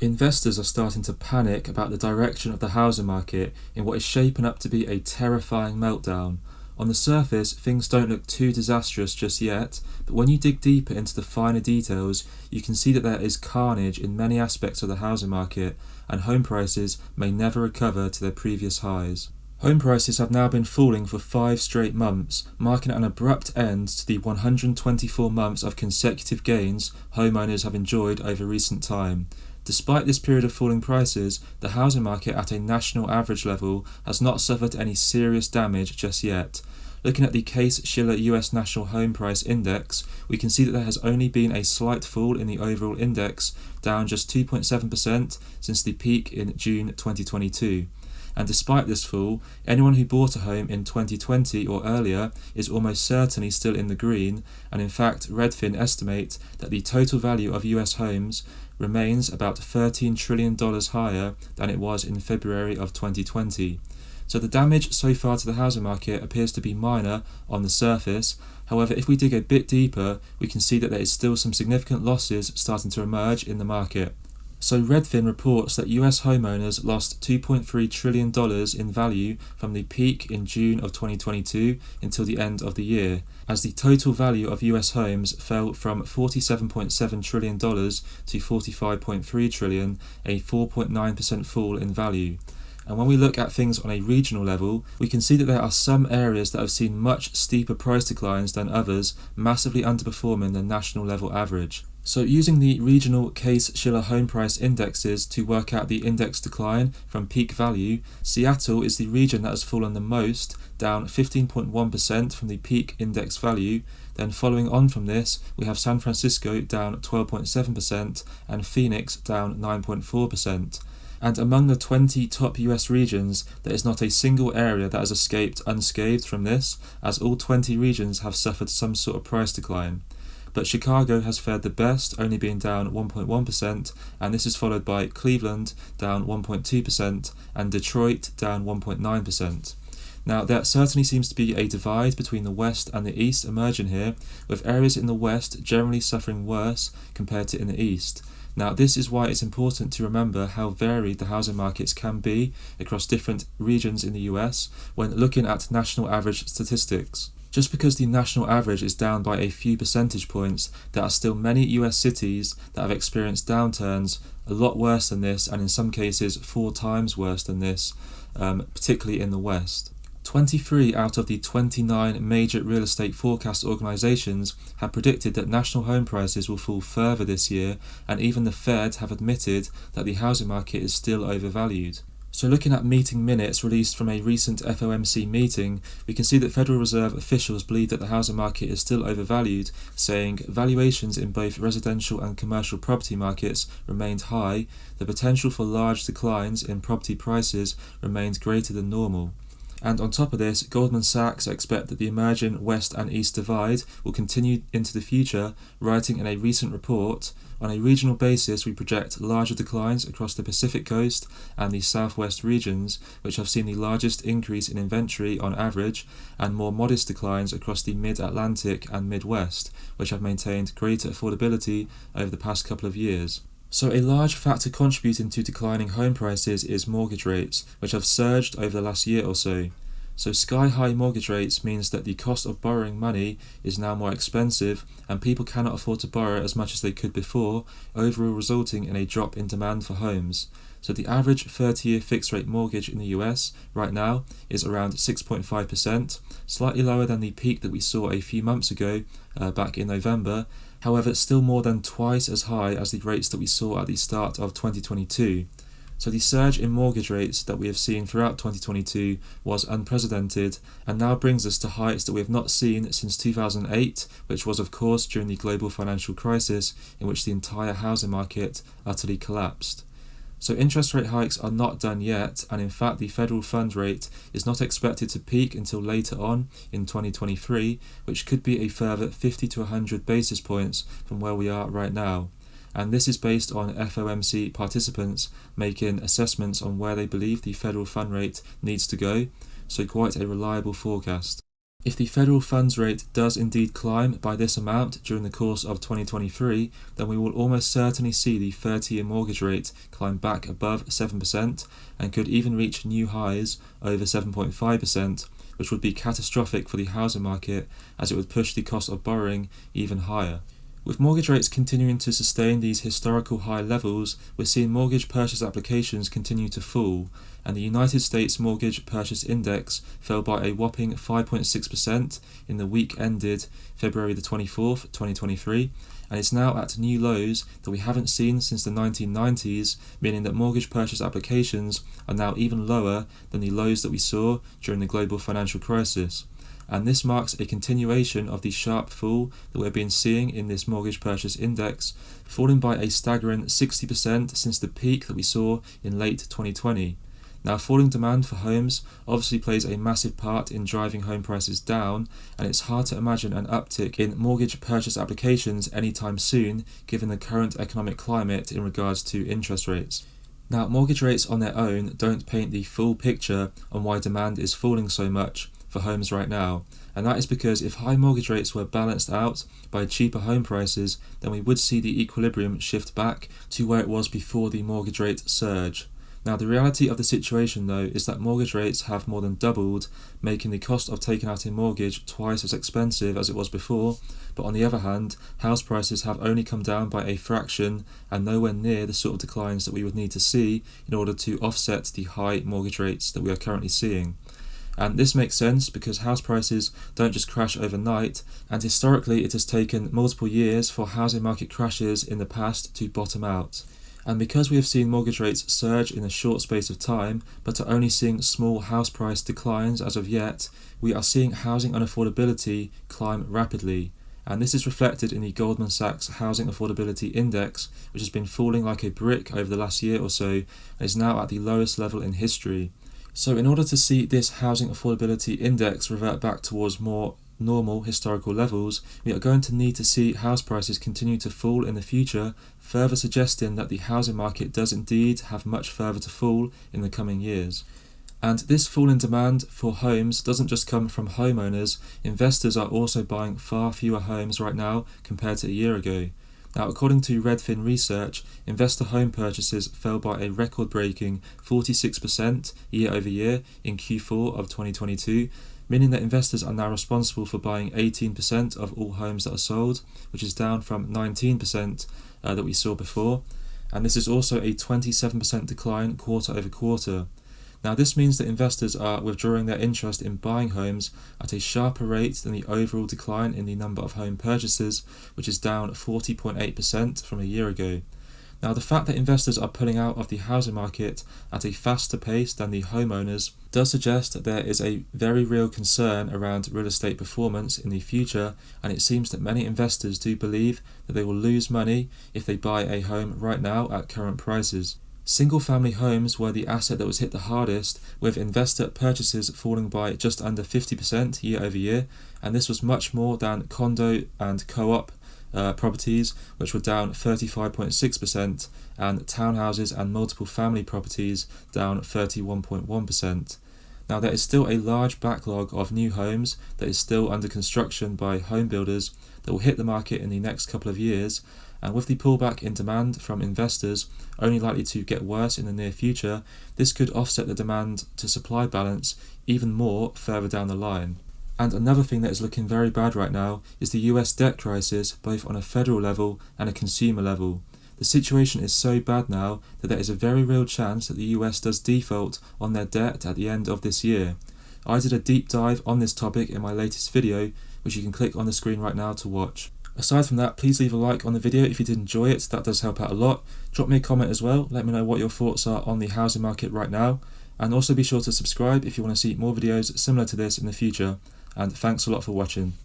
Investors are starting to panic about the direction of the housing market in what is shaping up to be a terrifying meltdown. On the surface, things don't look too disastrous just yet, but when you dig deeper into the finer details, you can see that there is carnage in many aspects of the housing market, and home prices may never recover to their previous highs. Home prices have now been falling for 5 straight months, marking an abrupt end to the 124 months of consecutive gains homeowners have enjoyed over recent time. Despite this period of falling prices, the housing market at a national average level has not suffered any serious damage just yet. Looking at the Case-Shiller US National Home Price Index, we can see that there has only been a slight fall in the overall index, down just 2.7% since the peak in June 2022. And despite this fall, anyone who bought a home in 2020 or earlier is almost certainly still in the green, and in fact Redfin estimate that the total value of US homes remains about $13 trillion higher than it was in February of 2020. So the damage so far to the housing market appears to be minor on the surface. However, if we dig a bit deeper, we can see that there is still some significant losses starting to emerge in the market. So Redfin reports that US homeowners lost $2.3 trillion in value from the peak in June of 2022 until the end of the year, as the total value of US homes fell from $47.7 trillion to $45.3 trillion, a 4.9% fall in value. And when we look at things on a regional level, we can see that there are some areas that have seen much steeper price declines than others, massively underperforming the national level average. So using the regional Case-Shiller home price indexes to work out the index decline from peak value, Seattle is the region that has fallen the most, down 15.1% from the peak index value. Then following on from this, we have San Francisco down 12.7% and Phoenix down 9.4%. And among the 20 top US regions, there is not a single area that has escaped unscathed from this, as all 20 regions have suffered some sort of price decline. But Chicago has fared the best, only being down 1.1%, and this is followed by Cleveland down 1.2% and Detroit down 1.9%. Now, there certainly seems to be a divide between the West and the East emerging here, with areas in the West generally suffering worse compared to in the East. Now, this is why it's important to remember how varied the housing markets can be across different regions in the US when looking at national average statistics. Just because the national average is down by a few percentage points, there are still many US cities that have experienced downturns a lot worse than this, and in some cases 4 times worse than this, particularly in the West. 23 out of the 29 major real estate forecast organisations have predicted that national home prices will fall further this year, and even the Fed have admitted that the housing market is still overvalued. So looking at meeting minutes released from a recent FOMC meeting, we can see that Federal Reserve officials believe that the housing market is still overvalued, saying valuations in both residential and commercial property markets remained high, the potential for large declines in property prices remained greater than normal. And on top of this, Goldman Sachs expect that the emerging West and East divide will continue into the future, writing in a recent report, on a regional basis we project larger declines across the Pacific coast and the southwest regions, which have seen the largest increase in inventory on average, and more modest declines across the mid-Atlantic and Midwest, which have maintained greater affordability over the past couple of years. So a large factor contributing to declining home prices is mortgage rates, which have surged over the last year or so. So sky-high mortgage rates means that the cost of borrowing money is now more expensive, and people cannot afford to borrow as much as they could before, overall resulting in a drop in demand for homes. So the average 30-year fixed-rate mortgage in the US right now is around 6.5%, slightly lower than the peak that we saw a few months ago, back in November. However, it's still more than twice as high as the rates that we saw at the start of 2022. So the surge in mortgage rates that we have seen throughout 2022 was unprecedented, and now brings us to heights that we have not seen since 2008, which was of course during the global financial crisis in which the entire housing market utterly collapsed. So interest rate hikes are not done yet, and in fact the federal funds rate is not expected to peak until later on in 2023, which could be a further 50 to 100 basis points from where we are right now. And this is based on FOMC participants making assessments on where they believe the federal fund rate needs to go, so quite a reliable forecast. If the federal funds rate does indeed climb by this amount during the course of 2023, then we will almost certainly see the 30-year mortgage rate climb back above 7% and could even reach new highs over 7.5%, which would be catastrophic for the housing market as it would push the cost of borrowing even higher. With mortgage rates continuing to sustain these historical high levels, we're seeing mortgage purchase applications continue to fall, and the United States Mortgage Purchase Index fell by a whopping 5.6% in the week ended February the 24th, 2023, and it's now at new lows that we haven't seen since the 1990s, meaning that mortgage purchase applications are now even lower than the lows that we saw during the global financial crisis. And this marks a continuation of the sharp fall that we've been seeing in this mortgage purchase index, falling by a staggering 60% since the peak that we saw in late 2020. Now, falling demand for homes obviously plays a massive part in driving home prices down, and it's hard to imagine an uptick in mortgage purchase applications anytime soon, given the current economic climate in regards to interest rates. Now, mortgage rates on their own don't paint the full picture on why demand is falling so much for homes right now, and that is because if high mortgage rates were balanced out by cheaper home prices, then we would see the equilibrium shift back to where it was before the mortgage rate surge. Now, the reality of the situation though is that mortgage rates have more than doubled, making the cost of taking out a mortgage twice as expensive as it was before, but on the other hand, house prices have only come down by a fraction and nowhere near the sort of declines that we would need to see in order to offset the high mortgage rates that we are currently seeing. And this makes sense because house prices don't just crash overnight, and historically it has taken multiple years for housing market crashes in the past to bottom out. And because we have seen mortgage rates surge in a short space of time, but are only seeing small house price declines as of yet, we are seeing housing unaffordability climb rapidly. And this is reflected in the Goldman Sachs Housing Affordability Index, which has been falling like a brick over the last year or so, and is now at the lowest level in history. So in order to see this Housing Affordability Index revert back towards more normal historical levels, we are going to need to see house prices continue to fall in the future, further suggesting that the housing market does indeed have much further to fall in the coming years. And this fall in demand for homes doesn't just come from homeowners, investors are also buying far fewer homes right now compared to a year ago. Now, according to Redfin Research, investor home purchases fell by a record-breaking 46% year over year in Q4 of 2022, meaning that investors are now responsible for buying 18% of all homes that are sold, which is down from 19% that we saw before. And this is also a 27% decline quarter over quarter. Now, this means that investors are withdrawing their interest in buying homes at a sharper rate than the overall decline in the number of home purchases, which is down 40.8% from a year ago. Now, the fact that investors are pulling out of the housing market at a faster pace than the homeowners does suggest that there is a very real concern around real estate performance in the future, and it seems that many investors do believe that they will lose money if they buy a home right now at current prices. Single-family homes were the asset that was hit the hardest, with investor purchases falling by just under 50% year over year, and this was much more than condo and co-op properties, which were down 35.6%, and townhouses and multiple family properties down 31.1%. Now, there is still a large backlog of new homes that is still under construction by home builders that will hit the market in the next couple of years, and with the pullback in demand from investors only likely to get worse in the near future, this could offset the demand to supply balance even more further down the line. And another thing that is looking very bad right now is the US debt crisis, both on a federal level and a consumer level. The situation is so bad now that there is a very real chance that the US does default on their debt at the end of this year. I did a deep dive on this topic in my latest video, which you can click on the screen right now to watch. Aside from that, please leave a like on the video if you did enjoy it, that does help out a lot. Drop me a comment as well, let me know what your thoughts are on the housing market right now, and also be sure to subscribe if you want to see more videos similar to this in the future, and thanks a lot for watching.